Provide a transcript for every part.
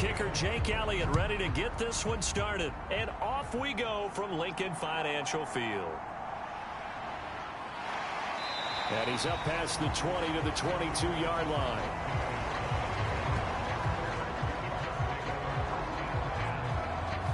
kicker Jake Elliott ready to get this one started. And off we go from Lincoln Financial Field. And he's up past the 20 to the 22-yard line.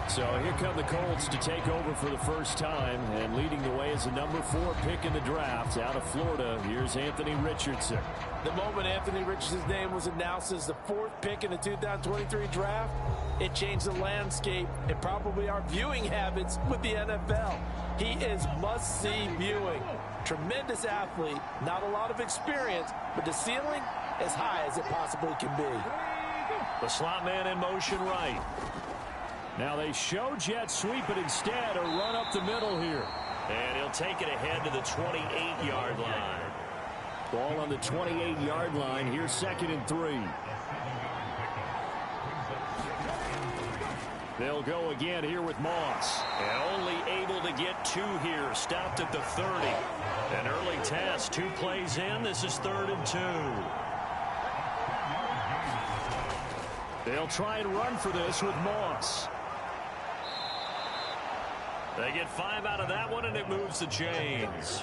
So here come the Colts to take over for the first time, and leading the way is the number 4 pick in the draft out of Florida. Here's Anthony Richardson. The moment Anthony Richardson's name was announced as the 4th pick in the 2023 draft, it changed the landscape and probably our viewing habits with the NFL. He is must-see viewing. Tremendous athlete, not a lot of experience, but the ceiling as high as it possibly can be. The slot man in motion right. Now they show jet sweep, but instead a run up the middle here. And he'll take it ahead to the 28-yard line. Ball on the 28-yard line. Here's 2nd and 3. They'll go again here with Moss. And only able to get 2 here. Stopped at the 30. An early test. 2 plays in. This is 3rd and 2. They'll try and run for this with Moss. They get 5 out of that one, and it moves the chains.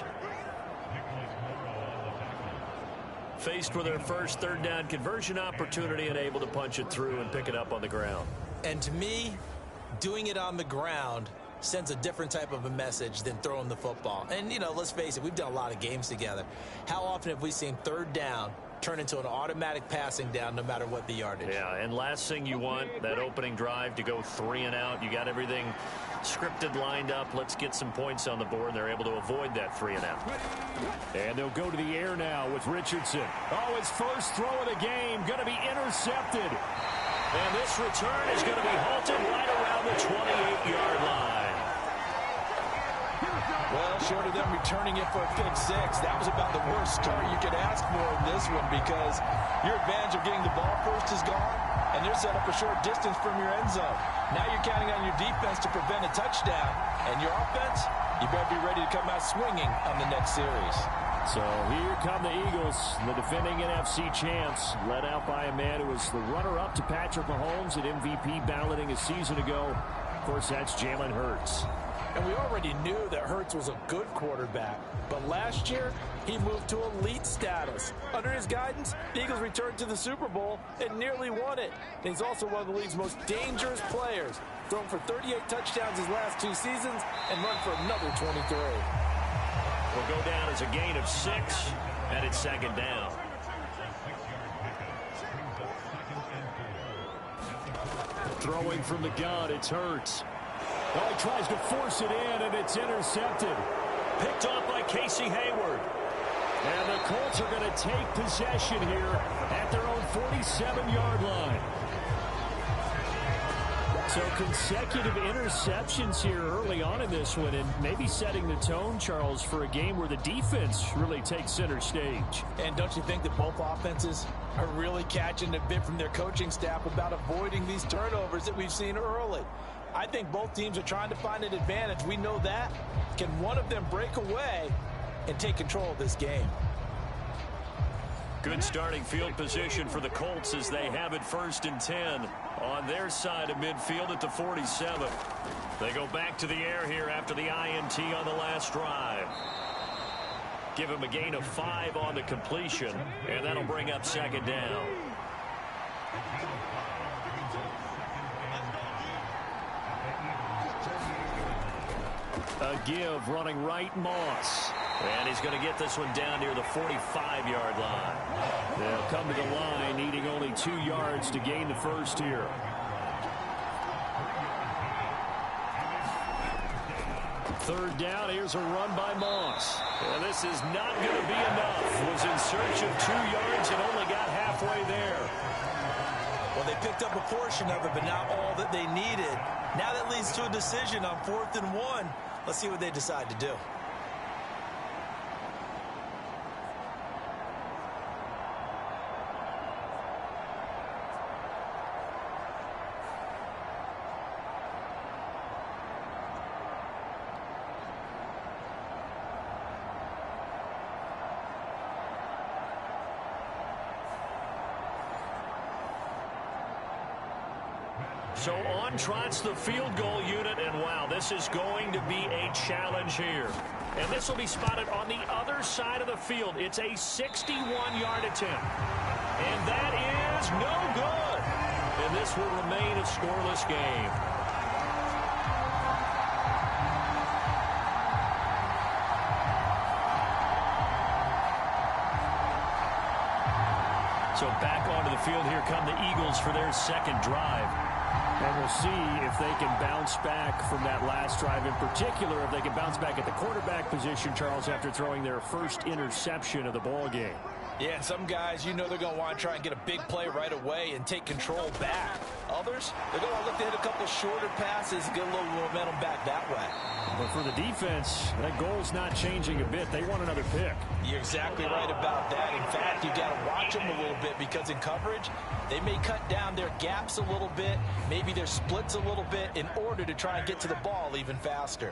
Faced with their first 3rd down conversion opportunity and able to punch it through and pick it up on the ground. And to me, doing it on the ground sends a different type of a message than throwing the football. And, you know, let's face it, we've done a lot of games together. How often have we seen 3rd down turn into an automatic passing down no matter what the yardage? Yeah, and last thing you want, that opening drive to go 3 and out. You got everything scripted, lined up. Let's get some points on the board. And they're able to avoid that 3 and out. And they'll go to the air now with Richardson. Oh, his first throw of the game going to be intercepted. And this return is going to be halted right around the 28-yard line. Well, short of them returning it for a pick 6, that was about the worst start you could ask for in this one, because your advantage of getting the ball first is gone, and they're set up a short distance from your end zone. Now you're counting on your defense to prevent a touchdown, and your offense, you better be ready to come out swinging on the next series. So here come the Eagles, the defending NFC champs, led out by a man who was the runner-up to Patrick Mahomes at MVP balloting a season ago. Of course, that's Jalen Hurts. And we already knew that Hurts was a good quarterback. But last year, he moved to elite status. Under his guidance, the Eagles returned to the Super Bowl and nearly won it. And he's also one of the league's most dangerous players. Thrown for 38 touchdowns his last 2 seasons and run for another 23. Will go down as a gain of 6, and it's 2nd down. Throwing from the gun, it's Hurts. Well, he tries to force it in, and it's intercepted. Picked off by Casey Hayward. And the Colts are going to take possession here at their own 47-yard line. So consecutive interceptions here early on in this one, and maybe setting the tone, Charles, for a game where the defense really takes center stage. And don't you think that both offenses are really catching a bit from their coaching staff about avoiding these turnovers that we've seen early? I think both teams are trying to find an advantage. We know that. Can one of them break away and take control of this game? Good starting field position for the Colts as they have it 1st and 10 on their side of midfield at the 47. They go back to the air here after the INT on the last drive. Give him a gain of 5 on the completion, and that'll bring up 2nd down. A give, running right, Moss. And he's going to get this one down near the 45-yard line. They'll come to the line, needing only 2 yards to gain the first here. Third down, here's a run by Moss. And this is not going to be enough. Was in search of 2 yards and only got halfway there. Well, they picked up a portion of it, but not all that they needed. Now that leads to a decision on 4th and 1. Let's see what they decide to do. So on trots the field goal unit, and wow, this is going to be a challenge here. And this will be spotted on the other side of the field. It's a 61-yard attempt. And that is no good. And this will remain a scoreless game. So back onto the field, here come the Eagles for their second drive. And we'll see if they can bounce back from that last drive. In particular, if they can bounce back at the quarterback position, Charles, after throwing their first interception of the ball game. Yeah, and some guys, you know they're going to want to try and get a big play right away and take control back. Others, they're going to look to hit a couple shorter passes, get a little momentum back that way. But for the defense, that goal's not changing a bit. They want another pick. You're exactly right about that. In fact, you've got to watch them a little bit because in coverage, they may cut down their gaps a little bit, maybe their splits a little bit in order to try and get to the ball even faster.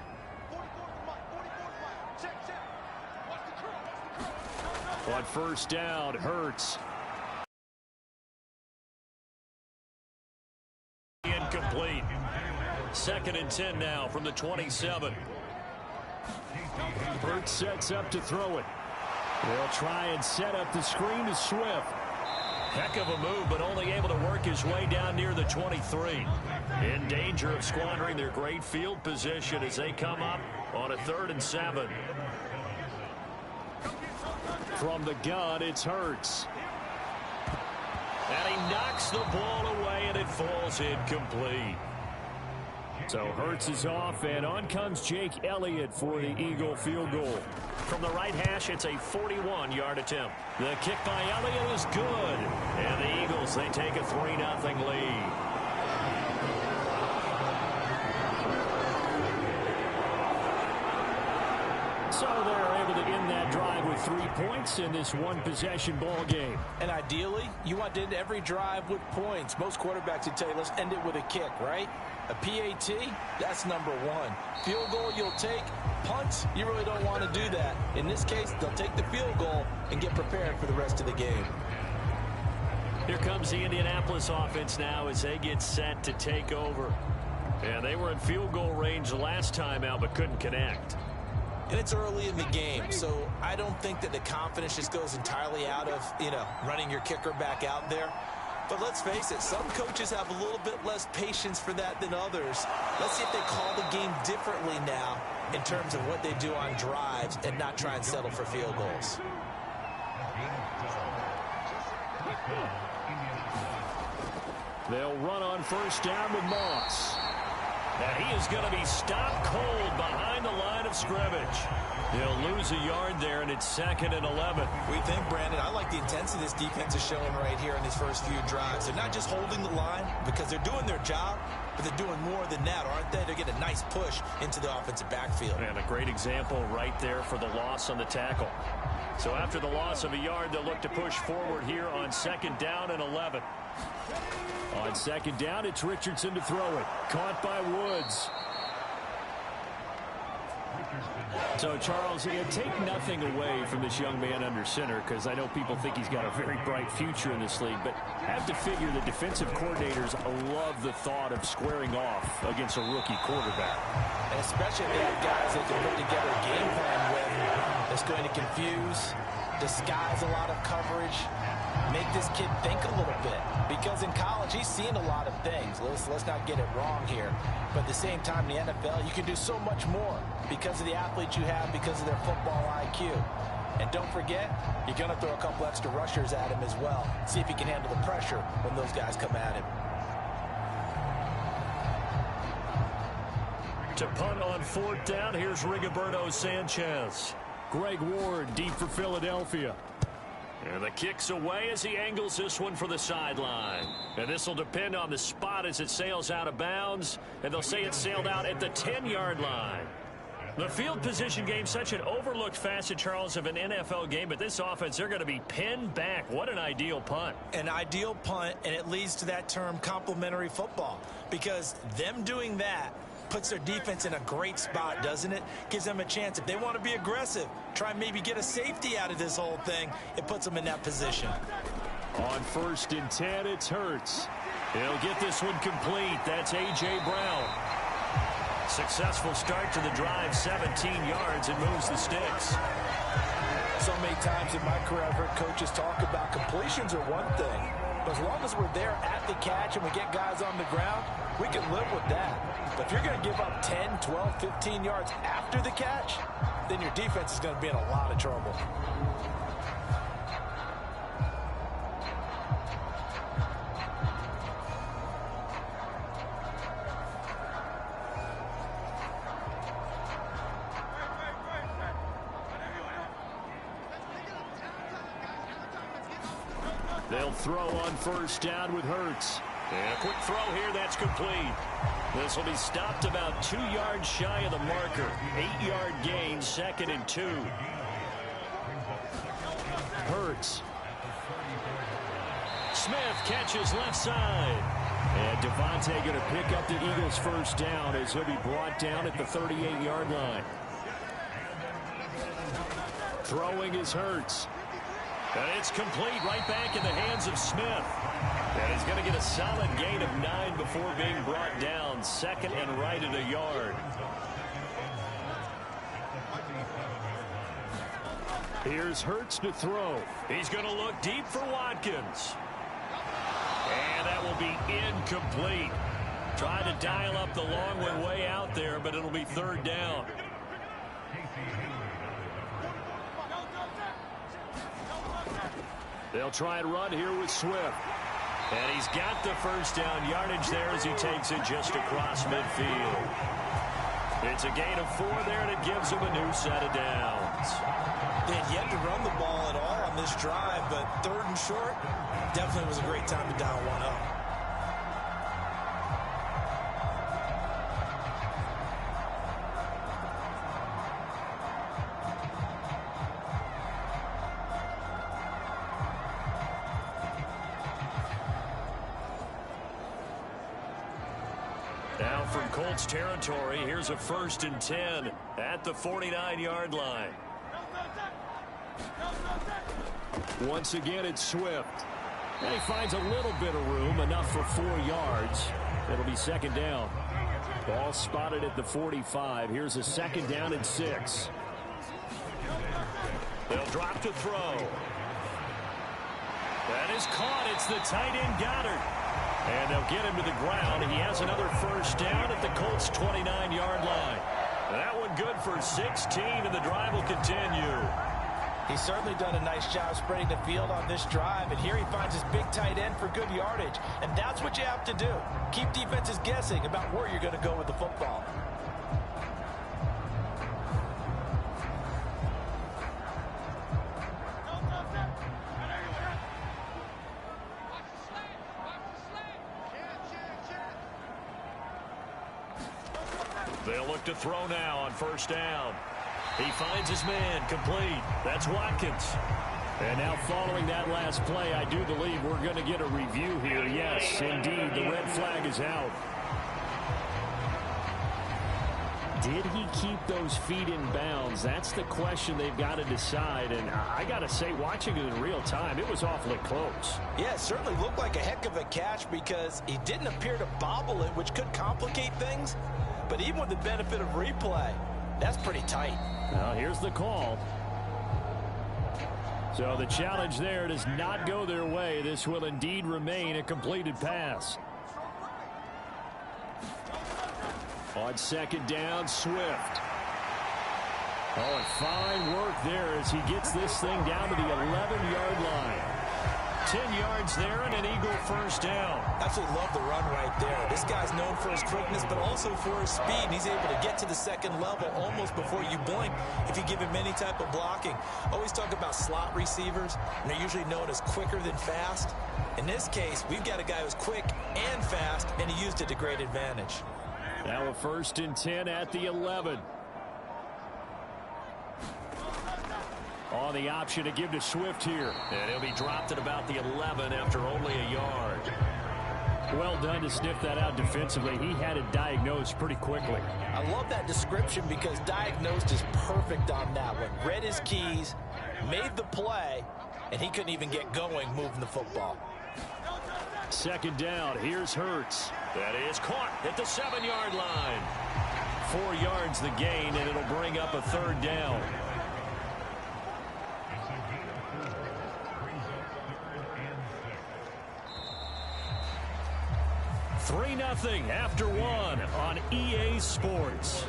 On first down, Hurts. Incomplete. 2nd and 10 now from the 27. Hurts sets up to throw it. They'll try and set up the screen to Swift. Heck of a move, but only able to work his way down near the 23. In danger of squandering their great field position as they come up on a 3rd and 7. From the gun, it's Hurts. And he knocks the ball away, and it falls incomplete. So Hurts is off, and on comes Jake Elliott for the Eagle field goal. From the right hash, it's a 41-yard attempt. The kick by Elliott is good. And the Eagles, they take a 3-0 lead. So they're able to end that drive with 3 points in this one-possession ball game. And ideally, you want to end every drive with points. Most quarterbacks would tell you, let's end it with a kick, right? A PAT, that's number 1. Field goal you'll take. Punts, you really don't want to do that. In this case, they'll take the field goal and get prepared for the rest of the game. Here comes the Indianapolis offense now as they get set to take over. And they were in field goal range last time out but couldn't connect. And it's early in the game, so I don't think that the confidence just goes entirely out of, running your kicker back out there. But let's face it, some coaches have a little bit less patience for that than others. Let's see if they call the game differently now in terms of what they do on drives and not try and settle for field goals. They'll run on first down with Moss. And he is going to be stopped cold behind the line of scrimmage. He'll lose a yard there, and it's 2nd and 11. We think, Brandon, I like the intensity this defense is showing right here in these first few drives. They're not just holding the line because they're doing their job, but they're doing more than that, aren't they? They're getting a nice push into the offensive backfield. And a great example right there for the loss on the tackle. So after the loss of a yard, they'll look to push forward here on 2nd down and 11. On 2nd down, it's Richardson to throw it. Caught by Woods. So, Charles, take nothing away from this young man under center, because I know people think he's got a very bright future in this league, but have to figure the defensive coordinators love the thought of squaring off against a rookie quarterback. And especially if they have guys they can put together a game plan with that's going to confuse, disguise a lot of coverage, make this kid think a little bit. Because in college, he's seen a lot of things. Let's not get it wrong here. But at the same time, in the NFL, you can do so much more because of the athletes you have, because of their football IQ. And don't forget, you're going to throw a couple extra rushers at him as well. See if he can handle the pressure when those guys come at him. To punt on 4th down, here's Rigoberto Sanchez. Greg Ward deep for Philadelphia. And the kick's away as he angles this one for the sideline. And this will depend on the spot as it sails out of bounds. And they'll say it sailed out at the 10-yard line. The field position game, such an overlooked facet, Charles, of an NFL game. But this offense, they're going to be pinned back. What an ideal punt. An ideal punt, and it leads to that term complementary football. Because them doing that puts their defense in a great spot, doesn't it? Gives them a chance. If they want to be aggressive, try and maybe get a safety out of this whole thing, it puts them in that position. On 1st and 10, it's Hurts. He'll get this one complete. That's A.J. Brown. Successful start to the drive, 17 yards, and moves the sticks. So many times in my career I've heard coaches talk about completions are one thing, but as long as we're there at the catch and we get guys on the ground, we can live with that. But if you're going to give up 10, 12, 15 yards after the catch, then your defense is going to be in a lot of trouble. They'll throw on first down with Hurts. And a quick throw here, that's complete. This will be stopped about 2 yards shy of the marker. 8-yard gain, 2nd and 2. Hurts. Smith catches left side. And Devontae going to pick up the Eagles' first down as he'll be brought down at the 38-yard line. Throwing is Hurts. And it's complete right back in the hands of Smith. And he's going to get a solid gain of 9 before being brought down. 2nd and right at a yard. Here's Hurts to throw. He's going to look deep for Watkins. And that will be incomplete. Trying to dial up the long one way out there, but it'll be 3rd down. They'll try and run here with Swift. And he's got the first down yardage there as he takes it just across midfield. It's a gain of 4 there, and it gives him a new set of downs. They had yet to run the ball at all on this drive, but 3rd and short definitely was a great time to dial one up. Now from Colts territory, here's a 1st and 10 at the 49-yard line. Once again, it's Swift. And he finds a little bit of room, enough for 4 yards. It'll be 2nd down. Ball spotted at the 45. Here's a 2nd down and 6. They'll drop to throw. That is caught. It's the tight end Goddard. And they'll get him to the ground. He has another first down at the Colts' 29-yard line. That one good for 16, and the drive will continue. He's certainly done a nice job spreading the field on this drive, and here he finds his big tight end for good yardage. And that's what you have to do. Keep defenses guessing about where you're going to go with the football. They'll look to throw now on first down. He finds his man complete. That's Watkins. And now following that last play, I do believe we're going to get a review here. Yes, indeed, the red flag is out. Did he keep those feet in bounds? That's the question they've got to decide. And I got to say, watching it in real time, it was awfully close. Yeah, it certainly looked like a heck of a catch because he didn't appear to bobble it, which could complicate things. But even with the benefit of replay, that's pretty tight. Well, here's the call. So the challenge there does not go their way. This will indeed remain a completed pass. On 2nd down, Swift. Oh, and fine work there as he gets this thing down to the 11-yard line. 10 yards there and an Eagle first down. Absolutely love the run right there. This guy's known for his quickness, but also for his speed. And he's able to get to the 2nd level almost before you blink if you give him any type of blocking. Always talk about slot receivers, and they're usually known as quicker than fast. In this case, we've got a guy who's quick and fast, and he used it to great advantage. Now a 1st and 10 at the 11. On the option to give to Swift here. And he'll be dropped at about the 11 after only a yard. Well done to sniff that out defensively. He had it diagnosed pretty quickly. I love that description because diagnosed is perfect on that one. Read his keys, made the play, and he couldn't even get going moving the football. Second down. Here's Hurts. That is caught at the 7-yard line. 4 yards the gain, and it'll bring up a third down. Three 3-0 after one on EA Sports.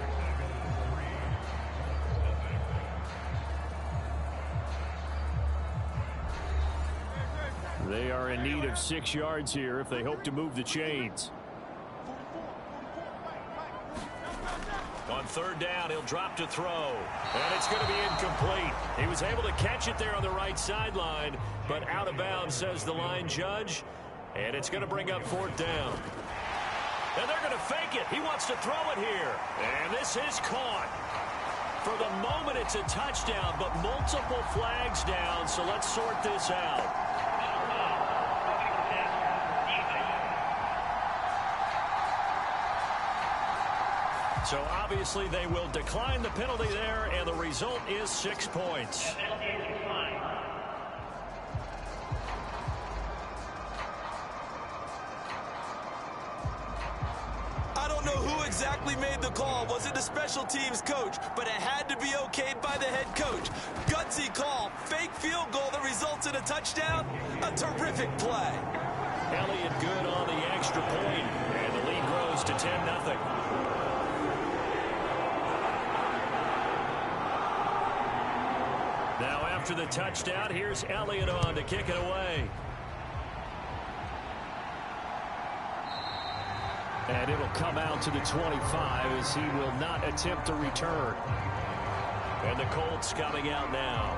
They are in need of 6 yards here if they hope to move the chains. On third down, he'll drop to throw. And it's going to be incomplete. He was able to catch it there on the right sideline, but out of bounds, says the line judge. And it's going to bring up fourth down. And they're going to fake it. He wants to throw it here. And this is caught. For the moment, it's a touchdown, but multiple flags down, so let's sort this out. So obviously they will decline the penalty there, and the result is 6 points. I don't know who exactly made the call. Was it the special teams coach? But it had to be okayed by the head coach. Gutsy call. Fake field goal that results in a touchdown. A terrific play. Elliott good on the extra point, and the lead grows to 10-0. Now after the touchdown, here's Elliott on to kick it away. And it'll come out to the 25 as he will not attempt to return. And the Colts coming out now.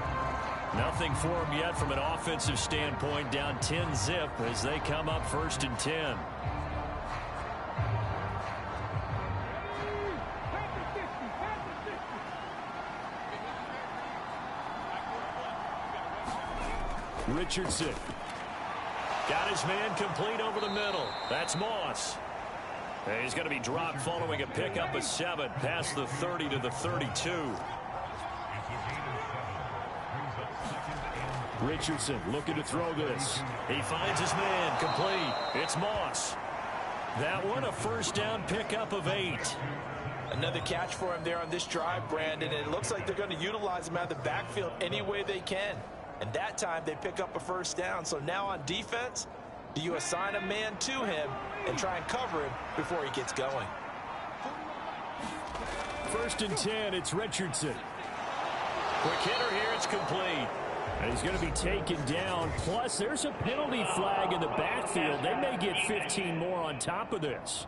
Nothing for them yet from an offensive standpoint, down 10-0 as they come up 1st and 10. Richardson. Got his man complete over the middle. That's Moss. And he's going to be dropped following a pickup of 7 past the 30 to the 32. Richardson looking to throw this. He finds his man complete. It's Moss. That one a first down pickup of 8. Another catch for him there on this drive, Brandon. And it looks like they're going to utilize him out of the backfield any way they can. And that time they pick up a first down. So now on defense, do you assign a man to him and try and cover him before he gets going? 1st and 10, it's Richardson. Quick hitter here, it's complete. And he's going to be taken down. Plus, there's a penalty flag in the backfield. They may get 15 more on top of this.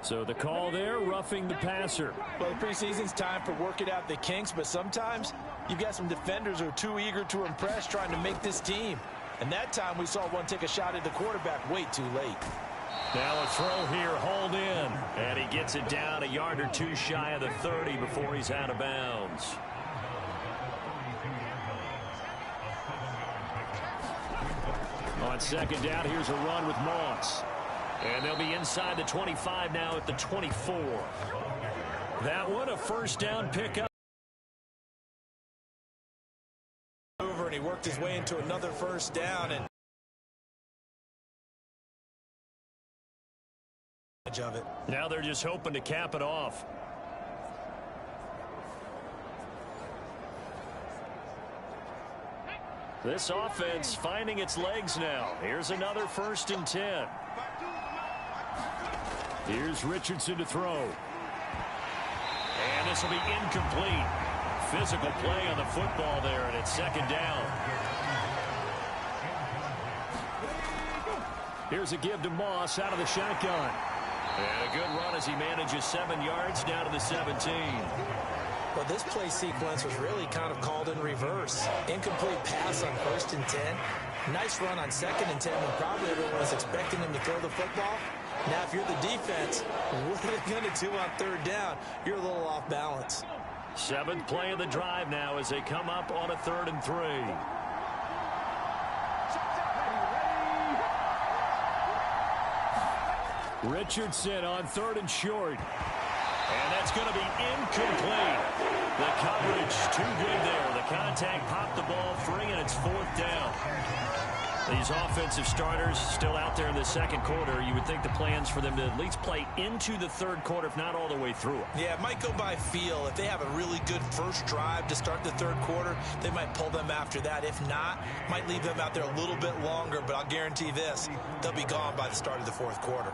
So the call there, roughing the passer. Well, the preseason's time for working out the kinks, but sometimes you've got some defenders who are too eager to impress trying to make this team. And that time we saw one take a shot at the quarterback way too late. Now a throw here, hauled in. And he gets it down a yard or two shy of the 30 before he's out of bounds. On second down, here's a run with Moss. And they'll be inside the 25 now at the 24. That one a first down pickup. Over, and he worked his way into another first down. And of it. Now they're just hoping to cap it off. This offense finding its legs now. Here's another 1st and 10. Here's Richardson to throw. And this will be incomplete. Physical play on the football there, and it's 2nd down. Here's a give to Moss out of the shotgun. And a good run as he manages 7 yards down to the 17. Well, this play sequence was really kind of called in reverse. Incomplete pass on 1st and 10. Nice run on 2nd and 10 when probably everyone was expecting him to throw the football. Now, if you're the defense, what are they going to do on 3rd down? You're a little off balance. 7th play of the drive now as they come up on a 3rd and 3. Richardson on 3rd and short. And that's going to be incomplete. The coverage too good there. The contact popped the ball free, and it's 4th down. These offensive starters still out there in the second quarter. You would think the plans for them to at least play into the third quarter, if not all the way through it. Yeah, it might go by feel. If they have a really good first drive to start the third quarter, they might pull them after that. If not, might leave them out there a little bit longer, but I'll guarantee this, they'll be gone by the start of the fourth quarter.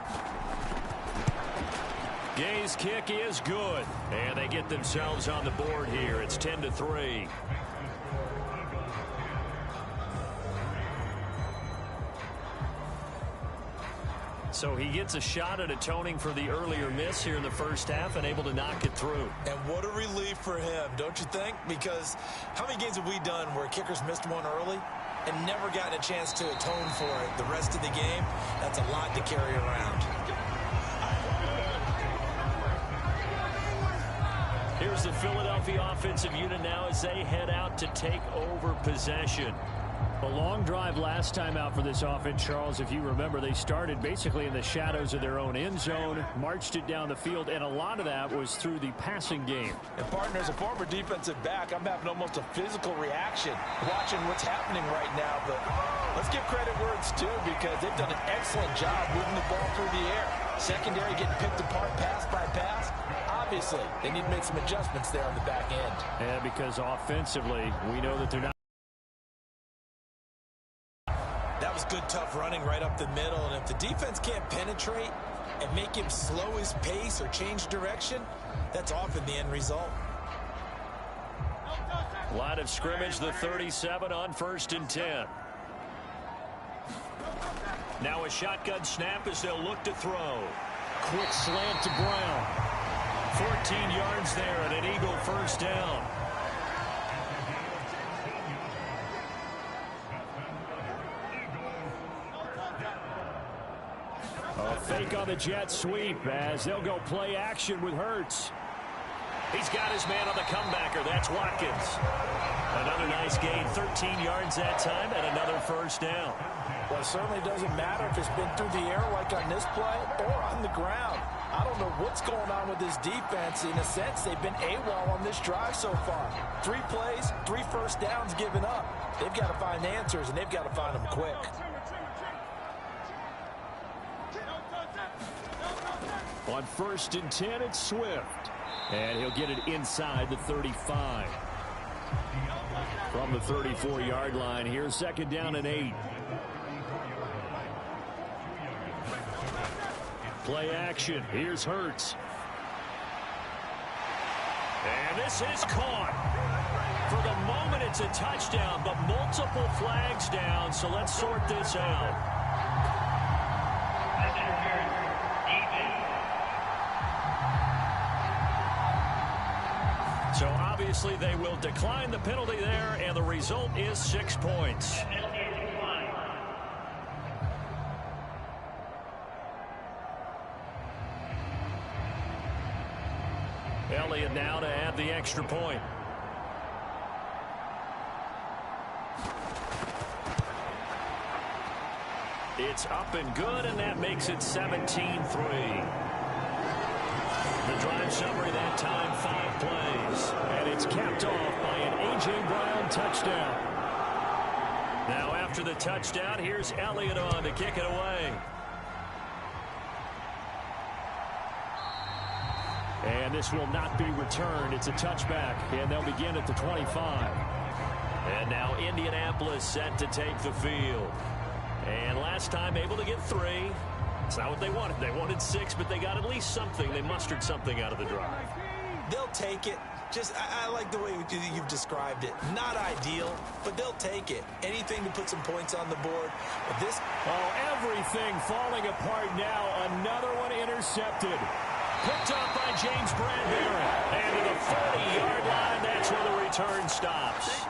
Gay's kick is good, and they get themselves on the board here. It's 10-3. So he gets a shot at atoning for the earlier miss here in the first half and able to knock it through. And what a relief for him, don't you think? Because how many games have we done where kickers missed one early and never gotten a chance to atone for it the rest of the game? That's a lot to carry around. Here's the Philadelphia offensive unit now as they head out to take over possession. A long drive last time out for this offense, Charles. If you remember, they started basically in the shadows of their own end zone, marched it down the field, and a lot of that was through the passing game. And, partner, as a former defensive back, I'm having almost a physical reaction watching what's happening right now. But let's give credit where it's due because they've done an excellent job moving the ball through the air. Secondary getting picked apart pass by pass. Obviously, they need to make some adjustments there on the back end. And because offensively, we know that they're not. That was good, tough running right up the middle. And if the defense can't penetrate and make him slow his pace or change direction, that's often the end result. Line of scrimmage, the 37 on 1st and 10. Now a shotgun snap as they'll look to throw. Quick slant to Brown. 14 yards there and an Eagle first down. A fake on the jet sweep as they'll go play action with Hurts. He's got his man on the comebacker. That's Watkins. Another nice gain, 13 yards that time, and another first down. Well, it certainly doesn't matter if it's been through the air like on this play or on the ground. I don't know what's going on with this defense. In a sense, they've been AWOL on this drive so far. 3 plays, 3 first downs given up. They've got to find answers, and they've got to find them quick. On 1st and 10, it's Swift. And he'll get it inside the 35. From the 34-yard line, here's 2nd down and 8. Play action. Here's Hurts. And this is caught. For the moment, it's a touchdown, but multiple flags down, so let's sort this out. So obviously they will decline the penalty there, and the result is 6 points. Elliott now to add the extra point. It's up and good, and that makes it 17-3. The drive summary that time, 5 plays. And it's capped off by an A.J. Brown touchdown. Now after the touchdown, here's Elliott on to kick it away. And this will not be returned. It's a touchback, and they'll begin at the 25. And now Indianapolis set to take the field. And last time able to get 3. It's not what they wanted. They wanted 6, but they got at least something. They mustered something out of the drive. They'll take it. I like the way you've described it. Not ideal, but they'll take it. Anything to put some points on the board. But this... Oh, everything falling apart now. Another one intercepted. Picked up by James Bradbury. And to the 40-yard line, that's where the return stops.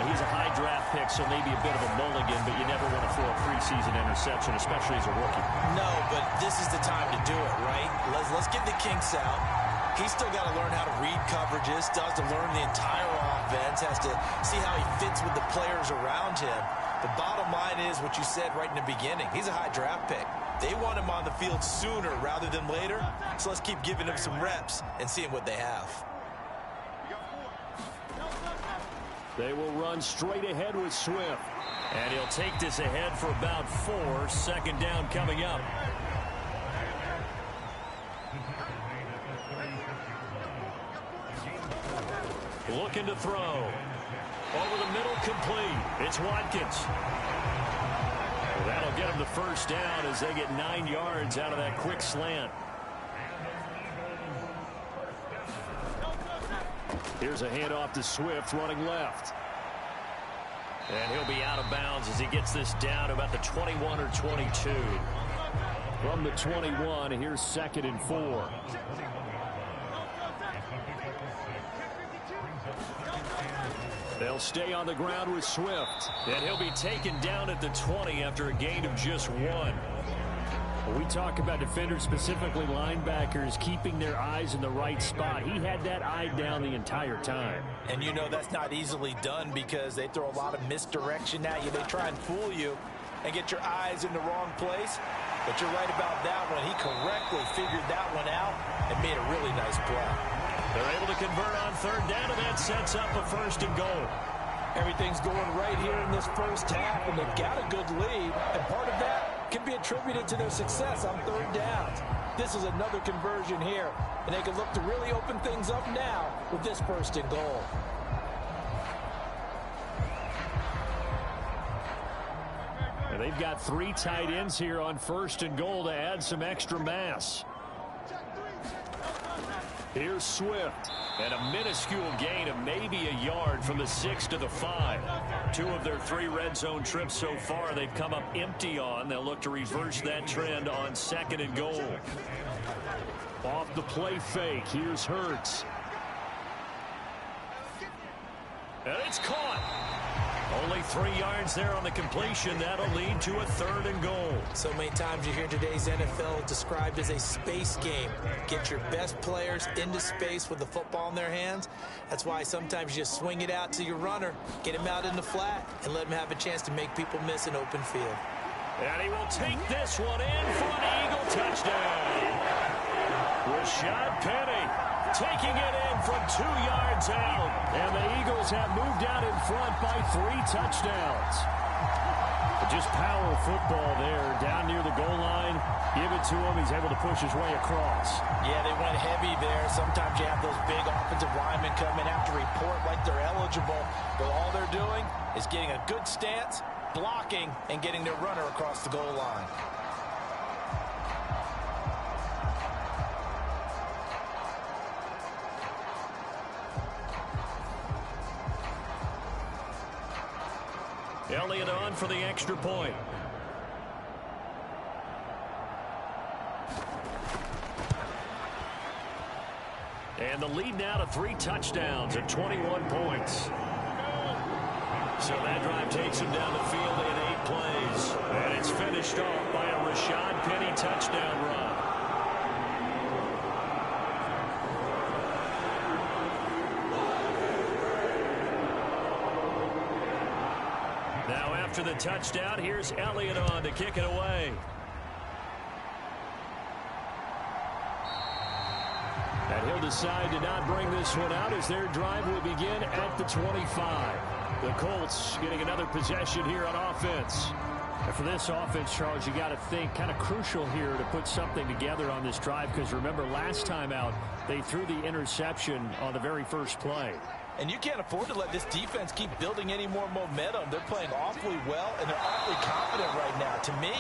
He's a high draft pick, so maybe a bit of a mulligan, but you never want to throw a preseason interception, especially as a rookie. No, but this is the time to do it, right? Let's get the kinks out. He's still got to learn how to read coverages, still has to learn the entire offense, has to see how he fits with the players around him. The bottom line is what you said right in the beginning. He's a high draft pick. They want him on the field sooner rather than later, so let's keep giving him some reps and seeing what they have. They will run straight ahead with Swift. And he'll take this ahead for about 4. Second down coming up. Looking to throw. Over the middle, complete. It's Watkins. That'll get him the first down as they get 9 yards out of that quick slant. Here's a handoff to Swift running left. And he'll be out of bounds as he gets this down to about the 21 or 22. From the 21, here's 2nd and 4. They'll stay on the ground with Swift. And he'll be taken down at the 20 after a gain of just 1. When we talk about defenders, specifically linebackers, keeping their eyes in the right spot, he had that eye down the entire time. And you know that's not easily done because they throw a lot of misdirection at you. They try and fool you and get your eyes in the wrong place. But you're right about that one. He correctly figured that one out and made a really nice play. They're able to convert on 3rd down, and that sets up a 1st and goal. Everything's going right here in this first half, and they've got a good lead. And part of that can be attributed to their success on 3rd downs. This is another conversion here, and they can look to really open things up now with this 1st and goal. And they've got 3 tight ends here on 1st and goal to add some extra mass. Here's Swift. And a minuscule gain of maybe a yard from the 6 to the 5. 2 of their 3 red zone trips so far they've come up empty on. They'll look to reverse that trend on 2nd and goal. Off the play fake, here's Hurts. And it's caught. Only 3 yards there on the completion. That'll lead to a 3rd and goal. So many times you hear today's NFL described as a space game. Get your best players into space with the football in their hands. That's why sometimes you just swing it out to your runner, get him out in the flat, and let him have a chance to make people miss an open field. And he will take this one in for an Eagle touchdown. Rashad Penny taking it in from 2 yards out. And the Eagles have moved out in front by 3 touchdowns. Just power football there down near the goal line. Give it to him. He's able to push his way across. Yeah, they went heavy there. Sometimes you have those big offensive linemen come in, have to report like they're eligible. But all they're doing is getting a good stance, blocking, and getting their runner across the goal line. Elliott on for the extra point. And the lead now to 3 touchdowns at 21 points. So that drive takes him down the field in 8 plays. And it's finished off by a Rashad Penny touchdown run. Now after the touchdown, here's Elliott on to kick it away. And he'll decide to not bring this one out as their drive will begin at the 25. The Colts getting another possession here on offense. And for this offense, Charles, you got to think kind of crucial here to put something together on this drive because remember last time out they threw the interception on the very first play. And you can't afford to let this defense keep building any more momentum. They're playing awfully well, and they're awfully confident right now. To me,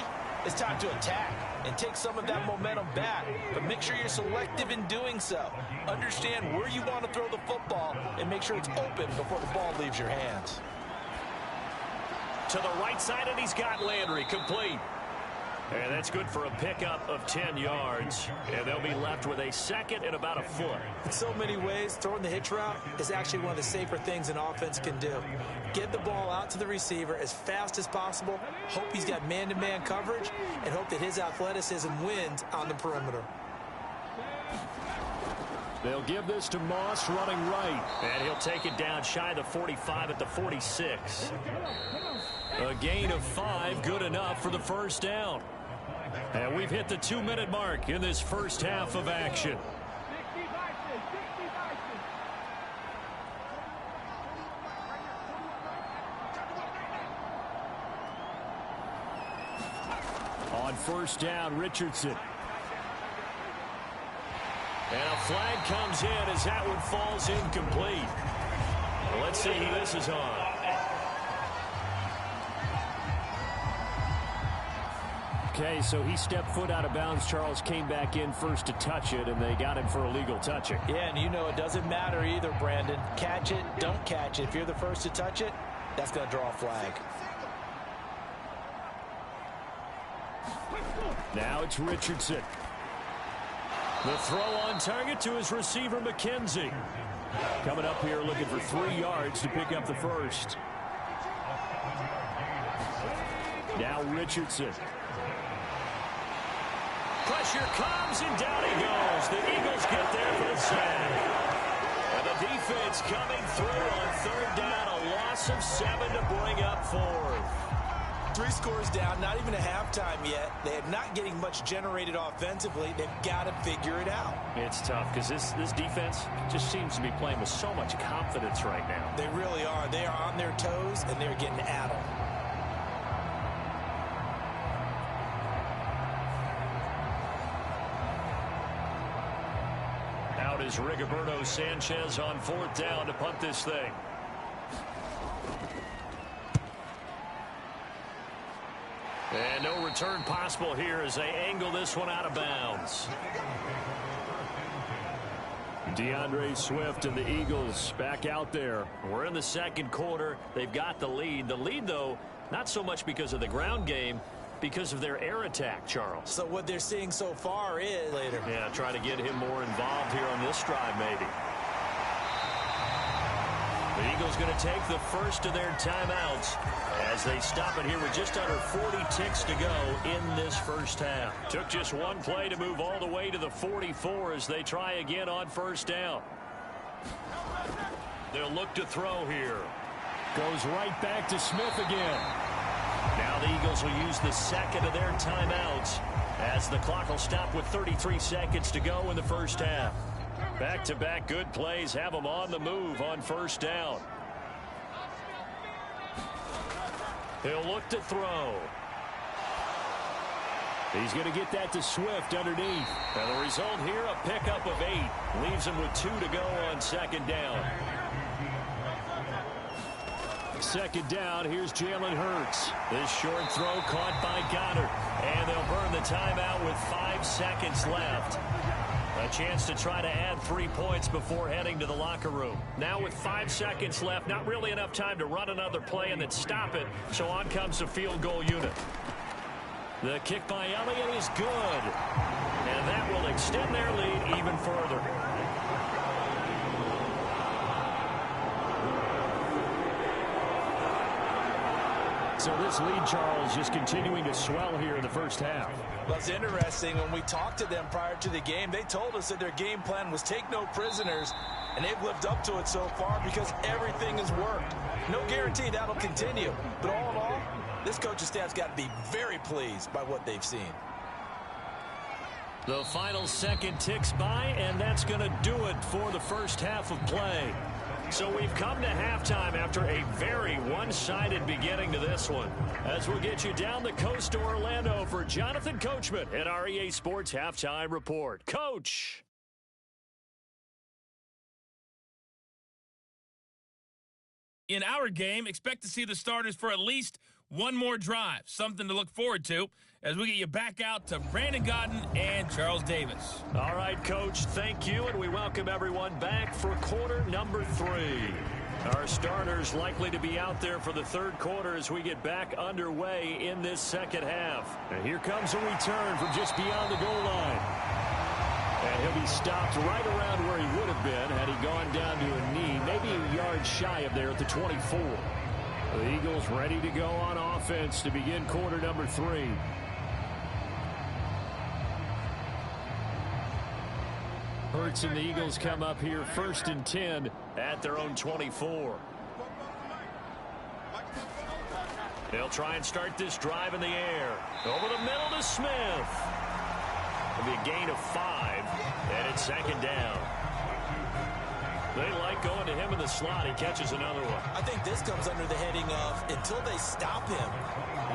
it's time to attack and take some of that momentum back. But make sure you're selective in doing so. Understand where you want to throw the football and make sure it's open before the ball leaves your hands. To the right side, and he's got Landry complete. And that's good for a pickup of 10 yards. And they'll be left with a 2nd and about a foot. In so many ways, throwing the hitch route is actually one of the safer things an offense can do. Get the ball out to the receiver as fast as possible, hope he's got man-to-man coverage, and hope that his athleticism wins on the perimeter. They'll give this to Moss running right. And he'll take it down shy of the 45 at the 46. A gain of 5, good enough for the first down. And we've hit the 2-minute mark in this first half of action. first down. Richardson. And a flag comes in as that one falls incomplete. Well, let's see who this is on. Okay, so he stepped foot out of bounds. Charles came back in first to touch it, and they got him for illegal touching. Yeah, and you know it doesn't matter either, Brandon. Catch it, don't catch it. If you're the first to touch it, that's going to draw a flag. Now it's Richardson. The throw on target to his receiver, McKenzie. Coming up here looking for 3 yards to pick up the first. Now Richardson. Pressure comes, and down he goes. The Eagles get there for the sack. And the defense coming through on third down. A loss of 7 to bring up 4th. 3 scores down, not even a halftime yet. They're not getting much generated offensively. They've got to figure it out. It's tough because this defense just seems to be playing with so much confidence right now. They really are. They are on their toes, and they're getting at them. Out is Rigoberto Sanchez on 4th down to punt this thing. And no return possible here as they angle this one out of bounds. DeAndre Swift and the Eagles back out there. We're in the second quarter. They've got the lead. The lead, though, not so much because of the ground game, because of their air attack, Charles. So what they're seeing so far is later. Yeah, trying to get him more involved here on this drive, maybe. The Eagles going to take the first of their timeouts as they stop it here with just under 40 ticks to go in this first half. Took just one play to move all the way to the 44 as they try again on first down. They'll look to throw here. Goes right back to Smith again. Now the Eagles will use the second of their timeouts as the clock will stop with 33 seconds to go in the first half. Back-to-back good plays have them on the move on first down. He'll look to throw. He's going to get that to Swift underneath. And the result here, a pickup of 8. Leaves him with 2 to go on second down. Second down, here's Jalen Hurts. This short throw caught by Goddard. And they'll burn the timeout with 5 seconds left. A chance to try to add 3 points before heading to the locker room. Now with 5 seconds left, not really enough time to run another play and then stop it. So on comes the field goal unit. The kick by Elliott is good. And that will extend their lead even further. So this lead, Charles, just continuing to swell here in the first half. Well, it's interesting. When we talked to them prior to the game, they told us that their game plan was take no prisoners, and they've lived up to it so far because everything has worked. No guarantee that'll continue. But all in all, this coaching staff's got to be very pleased by what they've seen. The final second ticks by, and that's going to do it for the first half of play. So we've come to halftime after a very one-sided beginning to this one. As we'll get you down the coast to Orlando for Jonathan Coachman at our EA Sports Halftime Report. Coach! In our game, expect to see the starters for at least one more drive. Something to look forward to as we get you back out to Brandon Gaudin and Charles Davis. All right, Coach, thank you, and we welcome everyone back for quarter number 3. Our starters likely to be out there for the third quarter as we get back underway in this second half. And here comes a return from just beyond the goal line. And he'll be stopped right around where he would have been had he gone down to a knee, maybe a yard shy of there at the 24. The Eagles ready to go on offense to begin quarter number 3. Hurts and the Eagles come up here 1st and 10 at their own 24. They'll try and start this drive in the air. Over the middle to Smith. It'll be a gain of 5, and it's second down. They like going to him in the slot. He catches another one. I think this comes under the heading of until they stop him,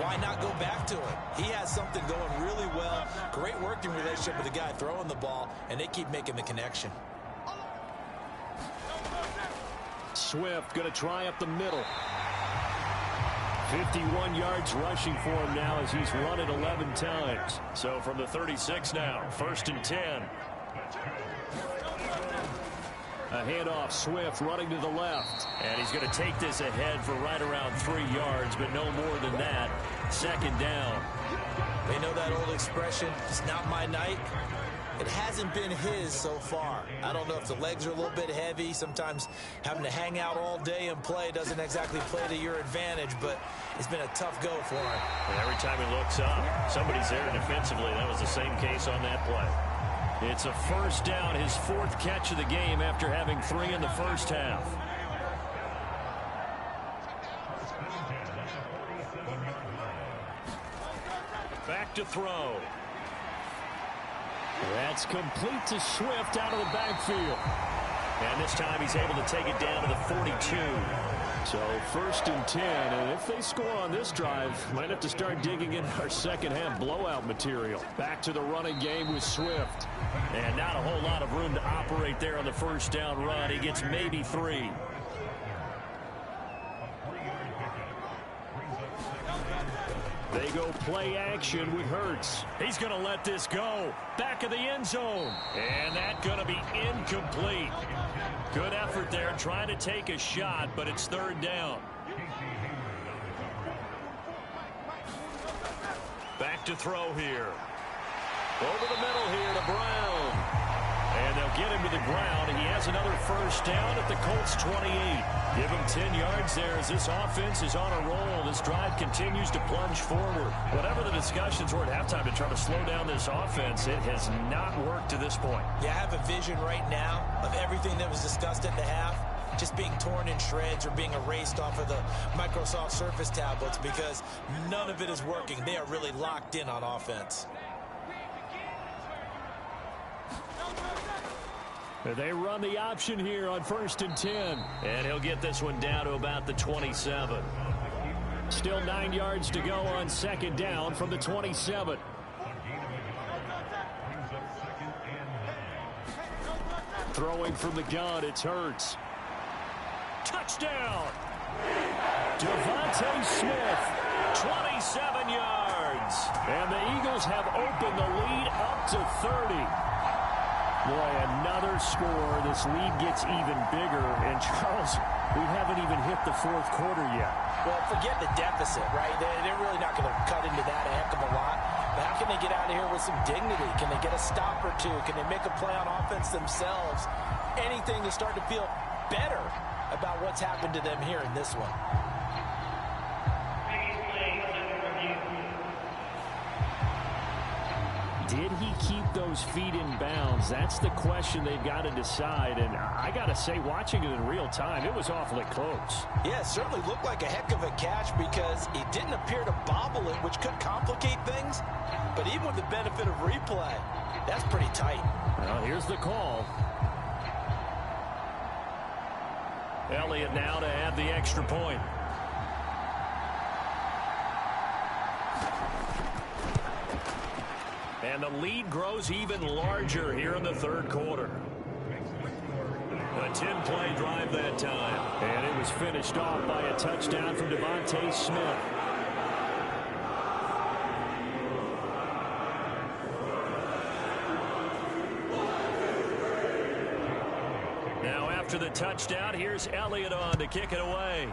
why not go back to him? He has something going really well. Great working relationship with the guy throwing the ball, and they keep making the connection. Swift going to try up the middle. 51 yards rushing for him now as he's run it 11 times. So from the 36 now, 1st and 10. A handoff, Swift running to the left. And he's going to take this ahead for right around 3 yards, but no more than that. 2nd down. They know that old expression, it's not my night. It hasn't been his so far. I don't know if the legs are a little bit heavy. Sometimes having to hang out all day and play doesn't exactly play to your advantage, but it's been a tough go for him. And every time he looks up, somebody's there defensively. That was the same case on that play. It's a 1st down, his 4th catch of the game after having 3 in the first half. Back to throw. That's complete to Swift out of the backfield. And this time he's able to take it down to the 42. So 1st and 10, and if they score on this drive, might have to start digging in our second half blowout material. Back to the running game with Swift. And not a whole lot of room to operate there on the 1st down run. He gets maybe 3. They go play action with Hurts. He's going to let this go. Back of the end zone. And that's going to be incomplete. Good effort there trying to take a shot, but it's 3rd down. Back to throw here. Over the middle here to Brown. And they'll get him to the ground. He has another 1st down at the Colts 28. Give him 10 yards there as this offense is on a roll. This drive continues to plunge forward. Whatever the discussions were at halftime to try to slow down this offense, it has not worked to this point. Yeah, I have a vision right now of everything that was discussed at the half just being torn in shreds or being erased off of the Microsoft Surface tablets because none of it is working. They are really locked in on offense. They run the option here on 1st and 10. And he'll get this one down to about the 27. Still 9 yards to go on 2nd down from the 27. Throwing from the gun, it's Hurts. Touchdown! Devontae Smith, 27 yards. And the Eagles have opened the lead up to 30. Boy, another score. This lead gets even bigger. And, Charles, we haven't even hit the 4th quarter yet. Well, forget the deficit, right? They're really not going to cut into that a heck of a lot. But how can they get out of here with some dignity? Can they get a stop or two? Can they make a play on offense themselves? Anything to start to feel better about what's happened to them here in this one. Did he keep those feet in bounds? That's the question they've got to decide. And I got to say, watching it in real time, it was awfully close. Yeah, it certainly looked like a heck of a catch because he didn't appear to bobble it, which could complicate things. But even with the benefit of replay, that's pretty tight. Well, here's the call. Elliott now to add the extra point. And the lead grows even larger here in the 3rd quarter. A 10-play drive that time. And it was finished off by a touchdown from Devontae Smith. Now after the touchdown, here's Elliott on to kick it away.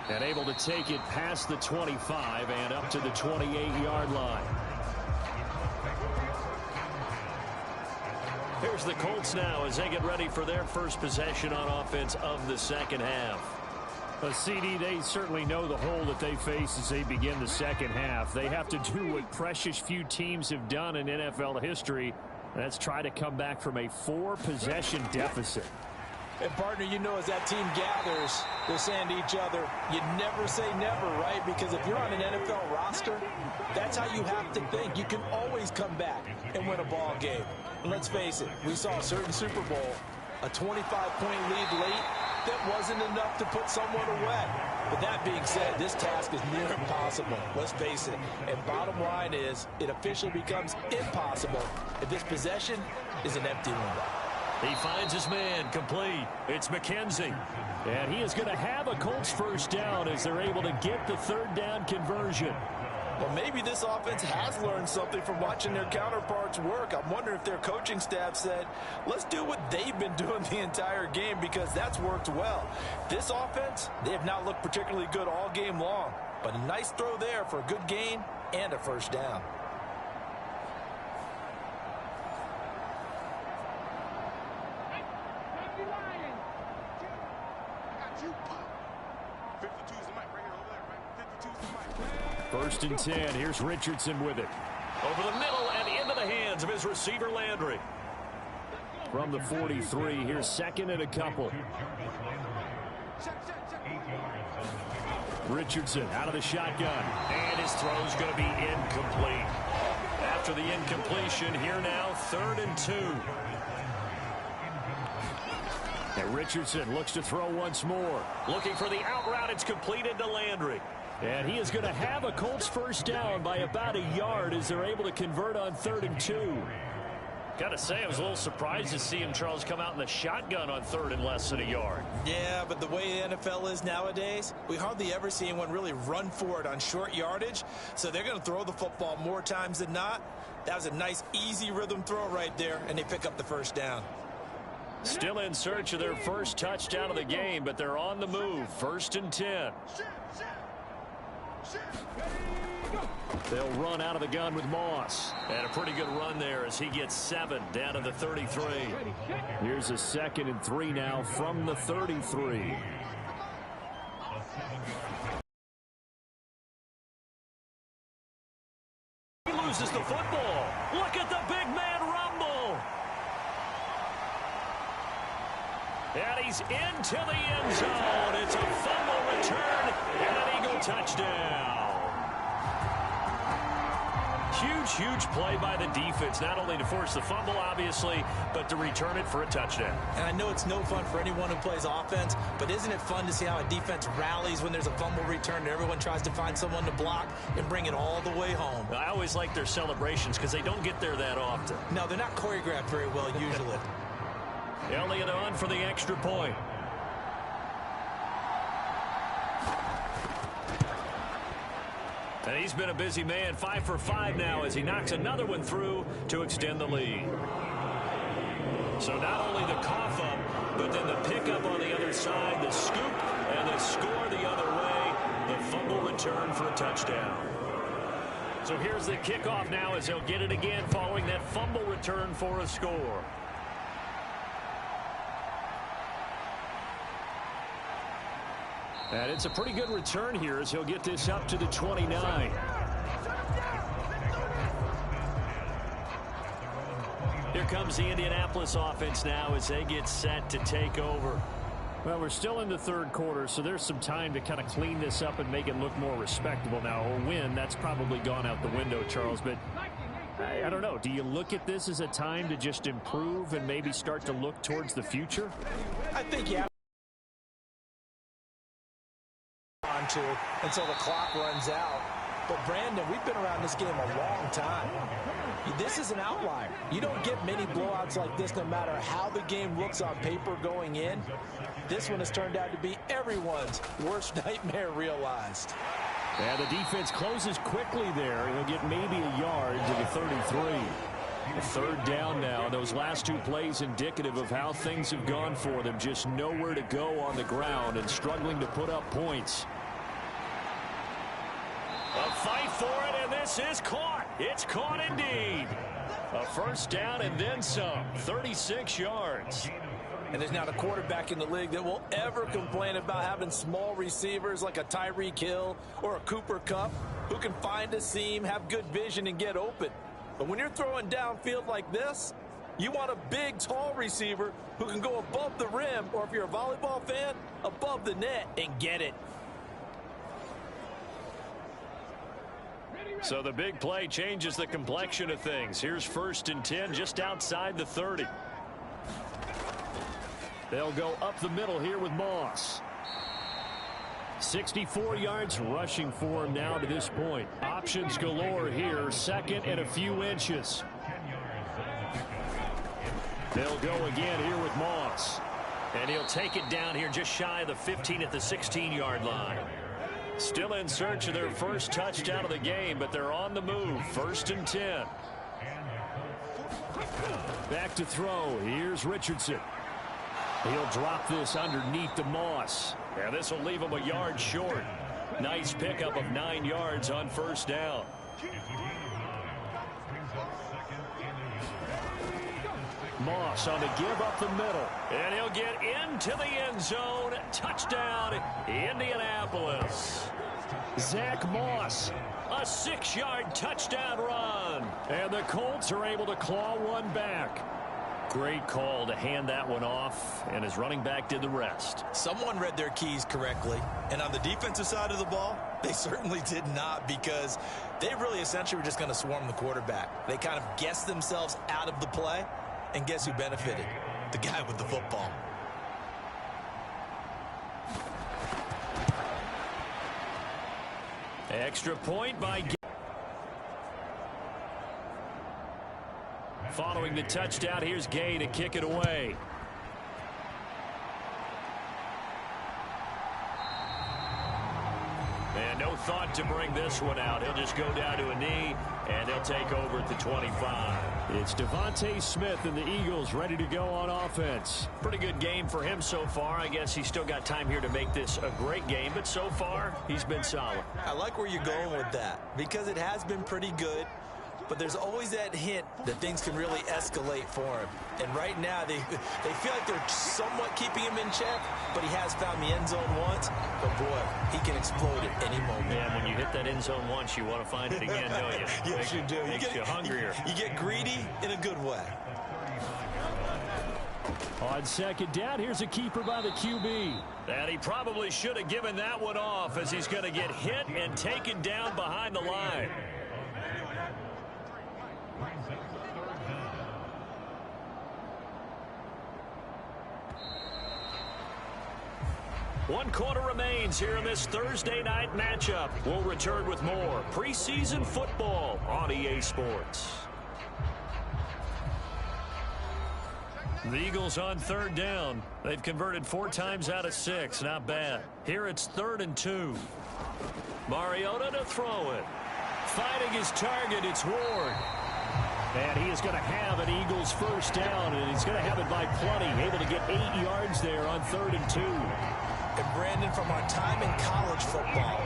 And able to take it past the 25 and up to the 28-yard line. Here's the Colts now as they get ready for their first possession on offense of the 2nd half. CD, they certainly know the hole that they face as they begin the 2nd half. They have to do what precious few teams have done in NFL history. That's try to come back from a 4-possession deficit. And, partner, you know, as that team gathers, they're saying to each other, you never say never, right? Because if you're on an NFL roster, that's how you have to think. You can always come back and win a ball game. And let's face it, we saw a certain Super Bowl, a 25-point lead late that wasn't enough to put someone away. But that being said, this task is near impossible. Let's face it. And bottom line is, it officially becomes impossible if this possession is an empty one. He finds his man, complete. It's McKenzie. And he is going to have a Colts first down as they're able to get the third down conversion. Well, maybe this offense has learned something from watching their counterparts work. I'm wondering if their coaching staff said, let's do what they've been doing the entire game, because that's worked well. This offense, they have not looked particularly good all game long. But a nice throw there for a good gain and a first down. First and 10. Here's Richardson with it. Over the middle and into the hands of his receiver, Landry. From the 43, here's second and a couple. Richardson out of the shotgun. And his throw's going to be incomplete. After the incompletion, here now, 3rd and 2. And Richardson looks to throw once more. Looking for the out route. It's completed to Landry. And he is going to have a Colts first down by about a yard as they're able to convert on 3rd and 2. Got to say, I was a little surprised to see him, Charles, come out in the shotgun on 3rd and less than a yard. Yeah, but the way the NFL is nowadays, we hardly ever see anyone really run for it on short yardage. So they're going to throw the football more times than not. That was a nice, easy rhythm throw right there, and they pick up the first down. Still in search of their first touchdown of the game, but they're on the move. 1st and 10. They'll run out of the gun with Moss. And a pretty good run there as he gets 7 down to the 33. Here's a 2nd and 3 now from the 33. He loses the football. Look at the big man rumble. And he's into the end zone. It's a fumble return and an Eagle touchdown. Huge play by the defense, not only to force the fumble, obviously, but to return it for a touchdown. And I know it's no fun for anyone who plays offense, but isn't it fun to see how a defense rallies when there's a fumble return and everyone tries to find someone to block and bring it all the way home? I always like their celebrations because they don't get there that often. No, they're not choreographed very well usually. Elliott on for the extra point. And he's been a busy man, 5 for 5 now as he knocks another one through to extend the lead. So not only the cough up, but then the pickup on the other side, the scoop, and the score the other way, the fumble return for a touchdown. So here's the kickoff now as they'll get it again following that fumble return for a score. And it's a pretty good return here as he'll get this up to the 29. Here comes the Indianapolis offense now as they get set to take over. Well, we're still in the 3rd quarter, so there's some time to kind of clean this up and make it look more respectable. Now, a win, that's probably gone out the window, Charles, but I don't know. Do you look at this as a time to just improve and maybe start to look towards the future? I think, yeah. To until the clock runs out. But Brandon, we've been around this game a long time. This is an outlier. You don't get many blowouts like this no matter how the game looks on paper going in. This one has turned out to be everyone's worst nightmare realized. And the defense closes quickly there. He'll get maybe a yard to the 33. A 3rd down now. Those last 2 plays indicative of how things have gone for them. Just nowhere to go on the ground and struggling to put up points. A fight for it, and this is caught. It's caught indeed. A first down and then some. 36 yards. And there's not a quarterback in the league that will ever complain about having small receivers like a Tyreek Hill or a Cooper Kupp who can find a seam, have good vision, and get open. But when you're throwing downfield like this, You want a big, tall receiver who can go above the rim, or if you're a volleyball fan, above the net and get it. So the big play changes the complexion of things. Here's 1st and 10 just outside the 30. They'll go up the middle here with Moss. 64 yards rushing for him now to this point. Options galore here. 2nd and a few inches. They'll go again here with Moss. And he'll take it down here just shy of the 15 at the 16-yard line. Still in search of their first touchdown of the game, but they're on the move. 1st and 10. Back to throw. Here's Richardson. He'll drop this underneath to Moss. Yeah, this will leave him a yard short. Nice pickup of 9 yards on 1st down. Moss on the give up the middle. And he'll get into the end zone. Touchdown, Indianapolis. Zach Moss, a 6-yard touchdown run. And the Colts are able to claw one back. Great call to hand that one off, and his running back did the rest. Someone read their keys correctly, and on the defensive side of the ball, they certainly did not, because they really essentially were just going to swarm the quarterback. They kind of guessed themselves out of the play, and guess who benefited? The guy with the football. Extra point by... Following the touchdown, here's Gay to kick it away. And no thought to bring this one out. He'll just go down to a knee, and he'll take over at the 25. It's Devontae Smith and the Eagles ready to go on offense. Pretty good game for him so far. I guess he's still got time here to make this a great game, but so far, he's been solid. I like where you're going with that, because it has been pretty good. But there's always that hint that things can really escalate for him. And right now, they feel like they're somewhat keeping him in check, but he has found the end zone once. But, boy, he can explode at any moment. Yeah, when you hit that end zone once, you want to find it again, don't you? Yes, you do. Makes you hungrier. You get greedy in a good way. On 2nd down, here's a keeper by the QB. And he probably should have given that one off, as he's going to get hit and taken down behind the line. One quarter remains here in this Thursday night matchup. We'll return with more preseason football on EA Sports. The Eagles on 3rd down. They've converted 4 times out of 6. Not bad. Here it's 3rd and 2. Mariota to throw it. Fighting his target, it's Ward. And he is going to have an Eagles 1st down, and he's going to have it by plenty. Able to get 8 yards there on 3rd and 2. And Brandon, from our time in college football,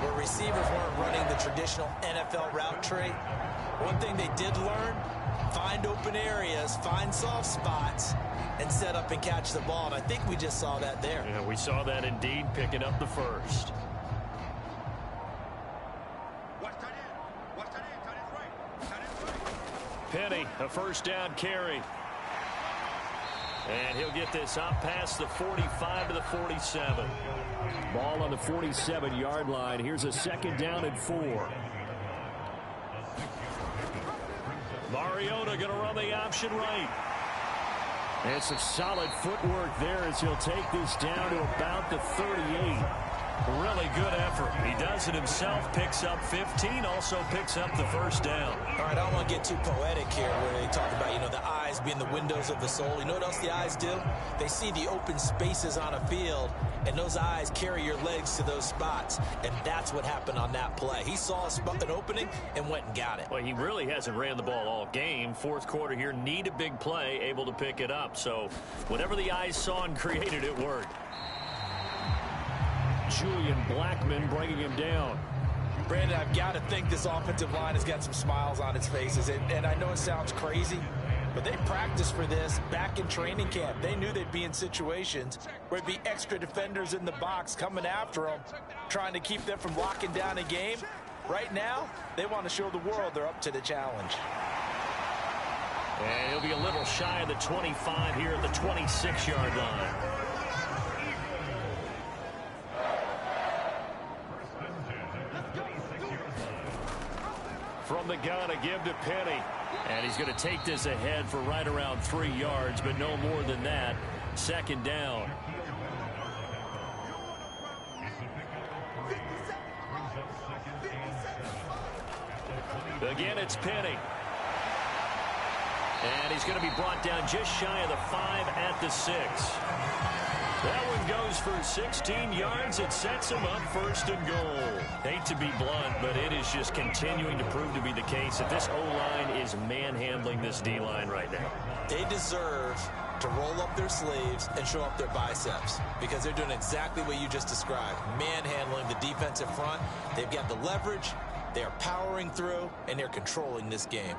where receivers weren't running the traditional NFL route tree, one thing they did learn, find open areas, find soft spots, and set up and catch the ball. And I think we just saw that there. Yeah, we saw that indeed, picking up the 1st. Penny, a 1st down carry. And he'll get this up past the 45 to the 47. Ball on the 47-yard line. Here's a 2nd down and 4. Mariota going to run the option right. And some solid footwork there as he'll take this down to about the 38. Really good effort. He does it himself, picks up 15, also picks up the 1st down. All right, I don't want to get too poetic here where they talk about, the eyes being the windows of the soul. You know what else the eyes do? They see the open spaces on a field, and those eyes carry your legs to those spots, and that's what happened on that play. He saw an opening and went and got it. Well, he really hasn't ran the ball all game. 4th quarter here, need a big play, able to pick it up. So whatever the eyes saw and created, it worked. Julian Blackman bringing him down. Brandon, I've got to think this offensive line has got some smiles on its faces. And I know it sounds crazy, but they practiced for this back in training camp. They knew they'd be in situations where there'd be extra defenders in the box coming after them, trying to keep them from locking down a game. Right now, they want to show the world they're up to the challenge. And he'll be a little shy of the 25 here at the 26-yard line. From the gun, a give to Penny. And he's going to take this ahead for right around 3 yards, but no more than that. Second down. Again, it's Penny. And he's going to be brought down just shy of the 5 at the 6. That one goes for 16 yards. It sets him up first and goal. Hate to be blunt, but it is just continuing to prove to be the case that this O-line is manhandling this D-line right now. They deserve to roll up their sleeves and show up their biceps because they're doing exactly what you just described, manhandling the defensive front. They've got the leverage, they are powering through, and they're controlling this game.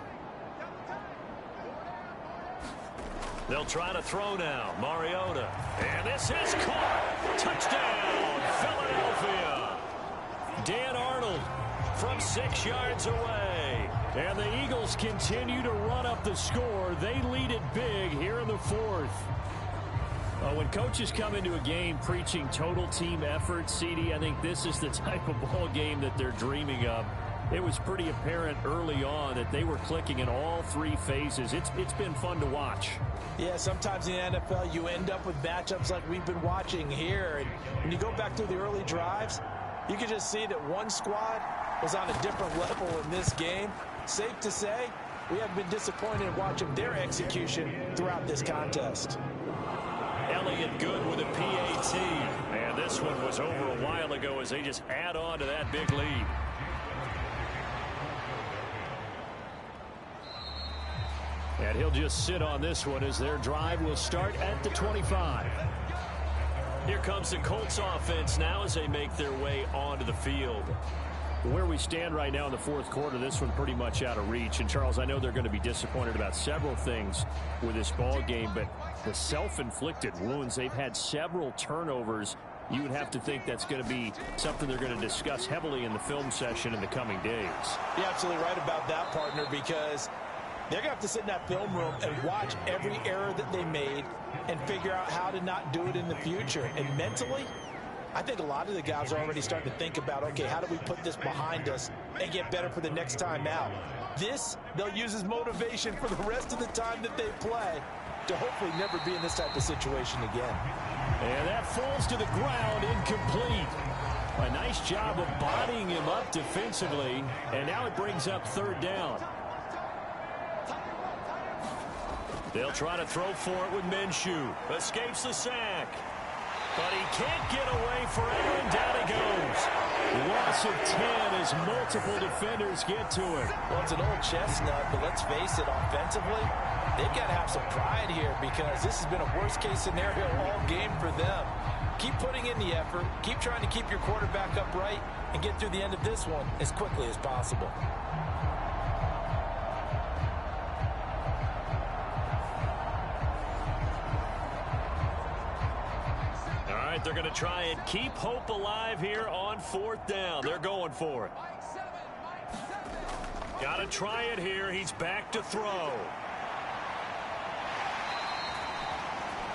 They'll try to throw now. Mariota. And this is caught. Touchdown, Philadelphia. Dan Arnold from 6 yards away. And the Eagles continue to run up the score. They lead it big here in the 4th. When coaches come into a game preaching total team effort, CD, I think this is the type of ball game that they're dreaming of. It was pretty apparent early on that they were clicking in all 3 phases. It's been fun to watch. Yeah, sometimes in the NFL you end up with matchups like we've been watching here. And when you go back through the early drives, you can just see that one squad was on a different level in this game. Safe to say, we have been disappointed in watching their execution throughout this contest. Elliott good with a PAT. And this one was over a while ago as they just add on to that big lead. And he'll just sit on this one as their drive will start at the 25. Here comes the Colts offense now as they make their way onto the field. Where we stand right now in the 4th quarter, this one pretty much out of reach. And, Charles, I know they're going to be disappointed about several things with this ball game, but the self-inflicted wounds, they've had several turnovers. You would have to think that's going to be something they're going to discuss heavily in the film session in the coming days. You're absolutely right about that, partner, because they're going to have to sit in that film room and watch every error that they made and figure out how to not do it in the future. And mentally, I think a lot of the guys are already starting to think about, okay, how do we put this behind us and get better for the next time out? This, they'll use as motivation for the rest of the time that they play to hopefully never be in this type of situation again. And that falls to the ground, incomplete. A nice job of bodying him up defensively, and now it brings up 3rd down. They'll try to throw for it with Minshew. Escapes the sack. But he can't get away for it, and down he goes. Loss of 10 as multiple defenders get to it. Well, it's an old chestnut, but let's face it, offensively, they've got to have some pride here because this has been a worst-case scenario all game for them. Keep putting in the effort. Keep trying to keep your quarterback upright and get through the end of this one as quickly as possible. They're going to try and keep hope alive here on 4th down. They're going for it. Got to try it here. He's back to throw.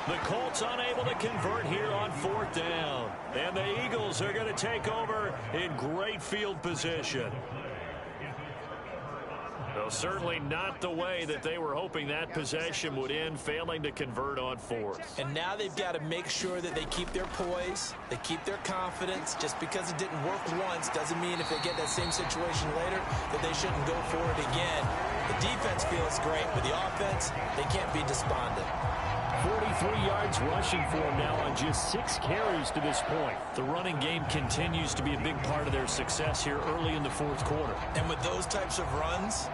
The Colts unable to convert here on 4th down. And the Eagles are going to take over in great field position. Well, certainly not the way that they were hoping that possession would end, failing to convert on 4th. And now they've got to make sure that they keep their poise, they keep their confidence. Just because it didn't work once doesn't mean if they get that same situation later that they shouldn't go for it again. The defense feels great, but the offense, they can't be despondent. 43 yards rushing for him now on just 6 carries to this point. The running game continues to be a big part of their success here early in the 4th quarter. And with those types of runs,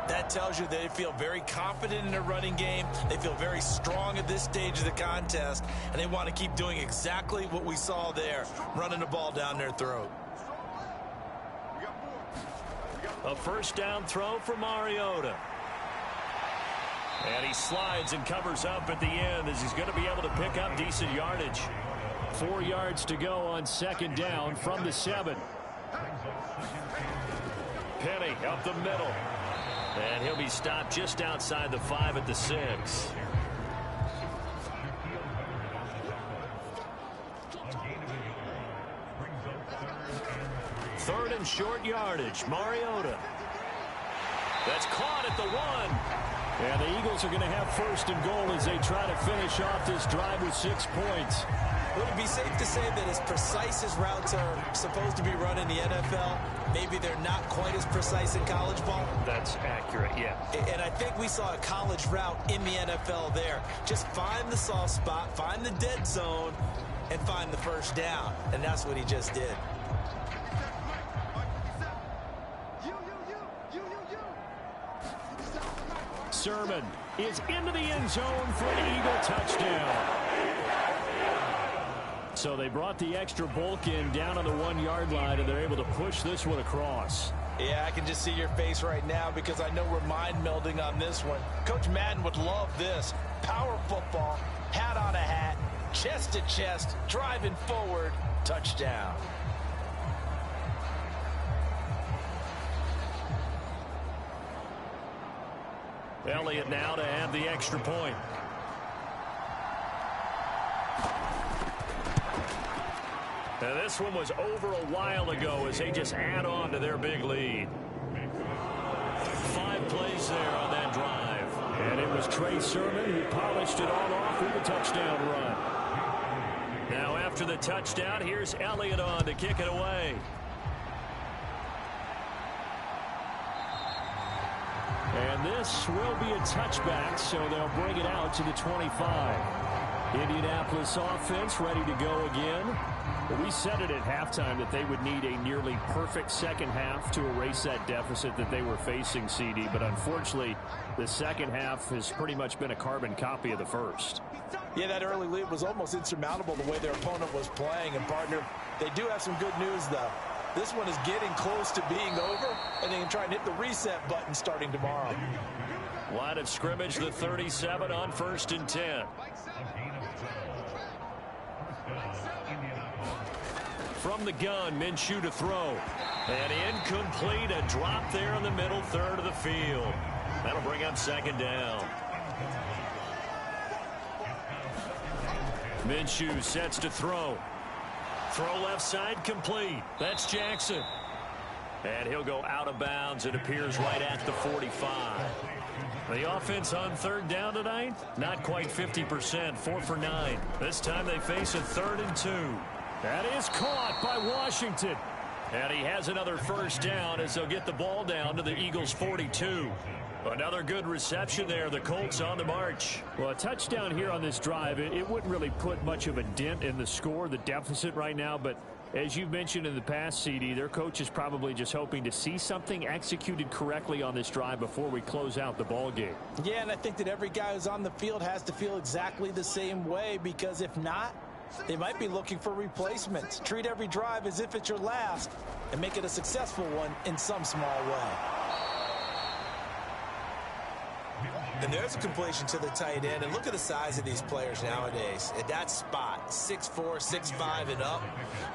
that tells you they feel very confident in their running game. They feel very strong at this stage of the contest, and they want to keep doing exactly what we saw there, running the ball down their throat. A 1st down throw for Mariota. And he slides and covers up at the end as he's going to be able to pick up decent yardage. 4 yards to go on 2nd down from the 7. Penny up the middle. And he'll be stopped just outside the 5 at the 6. Third and short yardage. Mariota. That's caught at the 1. And the Eagles are going to have first and goal as they try to finish off this drive with 6 points. Would it be safe to say that as precise as routes are supposed to be run in the NFL, maybe they're not quite as precise in college ball? That's accurate, yeah. And I think we saw a college route in the NFL there. Just find the soft spot, find the dead zone, and find the first down. And that's what he just did. Sermon is into the end zone for an Eagle touchdown. So they brought the extra bulk in down on the 1-yard line, and they're able to push this one across. Yeah, I can just see your face right now because I know we're mind melding on this one. Coach Madden would love this. Power football, hat on a hat, chest to chest, driving forward, touchdown. Elliott now to add the extra point. Now this one was over a while ago as they just add on to their big lead. 5 plays there on that drive. And it was Trey Sermon who polished it all off with a touchdown run. Now after the touchdown, here's Elliott on to kick it away. And this will be a touchback, so they'll bring it out to the 25. Indianapolis offense ready to go again. But we said it at halftime that they would need a nearly perfect second half to erase that deficit that they were facing, CD. But unfortunately, the second half has pretty much been a carbon copy of the first. Yeah, that early lead was almost insurmountable the way their opponent was playing. And, partner, they do have some good news, though. This one is getting close to being over, and they can try and hit the reset button starting tomorrow. Line of scrimmage, the 37 on 1st and 10. From the gun, Minshew to throw. And incomplete, a drop there in the middle third of the field. That'll bring up 2nd down. Minshew sets to throw. Throw left side complete. That's Jackson. And he'll go out of bounds. It appears right at the 45. The offense on 3rd down tonight, not quite 50%, 4 for 9. This time they face a 3rd and 2. That is caught by Washington. And he has another first down as they'll get the ball down to the Eagles' 42. Another good reception there. The Colts on the march. Well, a touchdown here on this drive, it wouldn't really put much of a dent in the score, the deficit right now. But as you've mentioned in the past, CD, their coach is probably just hoping to see something executed correctly on this drive before we close out the ball game. Yeah, and I think that every guy who's on the field has to feel exactly the same way, because if not, they might be looking for replacements. Treat every drive as if it's your last and make it a successful one in some small way. And there's a completion to the tight end. And look at the size of these players nowadays. At that spot, 6'4", 6'5", and up.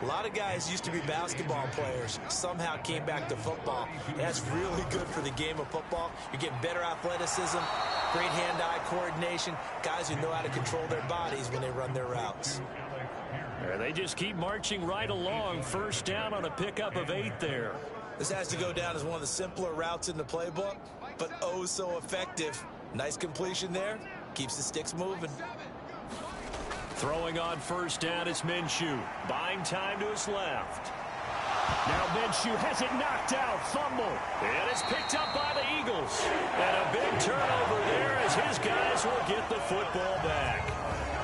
A lot of guys used to be basketball players, somehow came back to football. And that's really good for the game of football. You're getting better athleticism, great hand-eye coordination, guys who know how to control their bodies when they run their routes. They just keep marching right along. First down on a pickup of 8 there. This has to go down as one of the simpler routes in the playbook, but oh so effective. Nice completion there. Keeps the sticks moving. Throwing on first down is Minshew. Buying time to his left. Now Minshew has it knocked out. Fumble. And it's picked up by the Eagles. And a big turnover there as his guys will get the football back.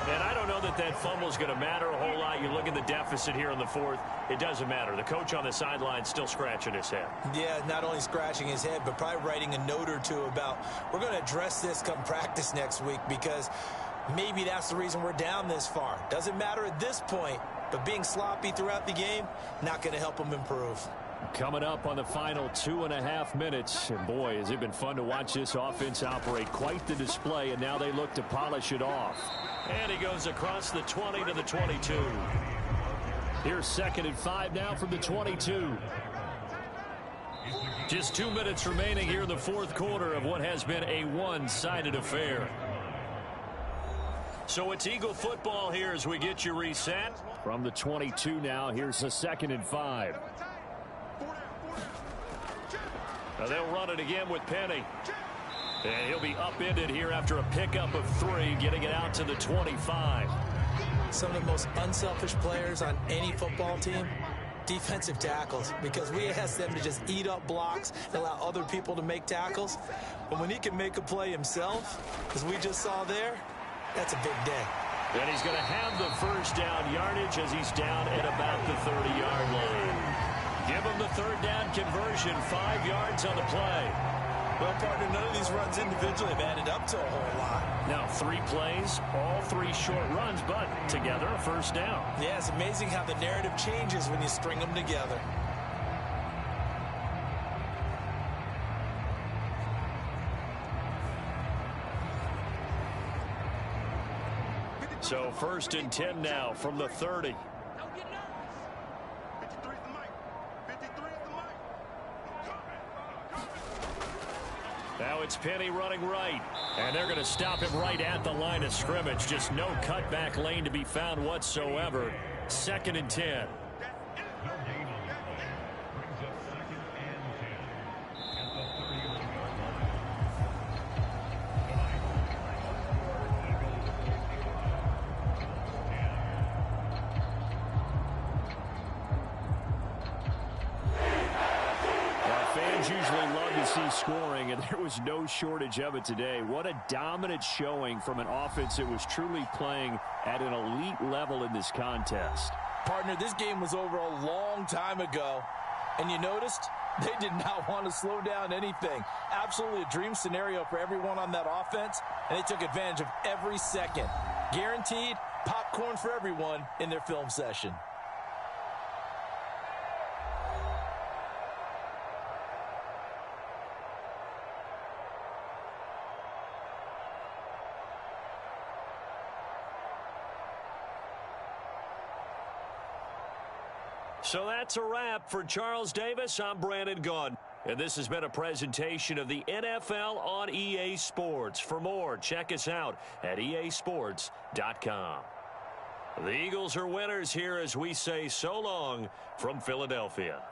And I don't know that that fumble is going to matter a whole lot. You look at the deficit here in the 4th. It doesn't matter. The coach on the sideline still scratching his head. Yeah, not only scratching his head, but probably writing a note or two about, we're going to address this come practice next week, because maybe that's the reason we're down this far. Doesn't matter at this point, but being sloppy throughout the game, not going to help them improve. Coming up on the final 2.5 minutes. And boy, has it been fun to watch this offense operate. Quite the display, and now they look to polish it off. And he goes across the 20 to the 22. Here's 2nd and 5 now from the 22. Just 2 minutes remaining here in the fourth quarter of what has been a one-sided affair. So it's Eagle football here as we get you reset. From the 22 now, here's the 2nd and 5. Now they'll run it again with Penny. And he'll be upended here after a pickup of 3, getting it out to the 25. Some of the most unselfish players on any football team, defensive tackles, because we ask them to just eat up blocks and allow other people to make tackles. But when he can make a play himself, as we just saw there, that's a big day. And he's going to have the first down yardage as he's down at about the 30-yard line. Give him the third down conversion, 5 yards on the play. Well, partner, none of these runs individually have added up to a whole lot. Now 3 plays, all 3 short runs, but together a first down. Yeah, it's amazing how the narrative changes when you string them together. So 1st and 10 now from the 30. Now it's Penny running right. And they're going to stop him right at the line of scrimmage. Just no cutback lane to be found whatsoever. 2nd and 10. Usually love to see scoring, and there was no shortage of it today. What a dominant showing from an offense that was truly playing at an elite level in this contest. Partner, this game was over a long time ago, and you noticed they did not want to slow down anything. Absolutely a dream scenario for everyone on that offense, and they took advantage of every second. Guaranteed popcorn for everyone in their film session. So that's a wrap for Charles Davis. I'm Brandon Gaudin. And this has been a presentation of the NFL on EA Sports. For more, check us out at easports.com. The Eagles are winners here as we say so long from Philadelphia.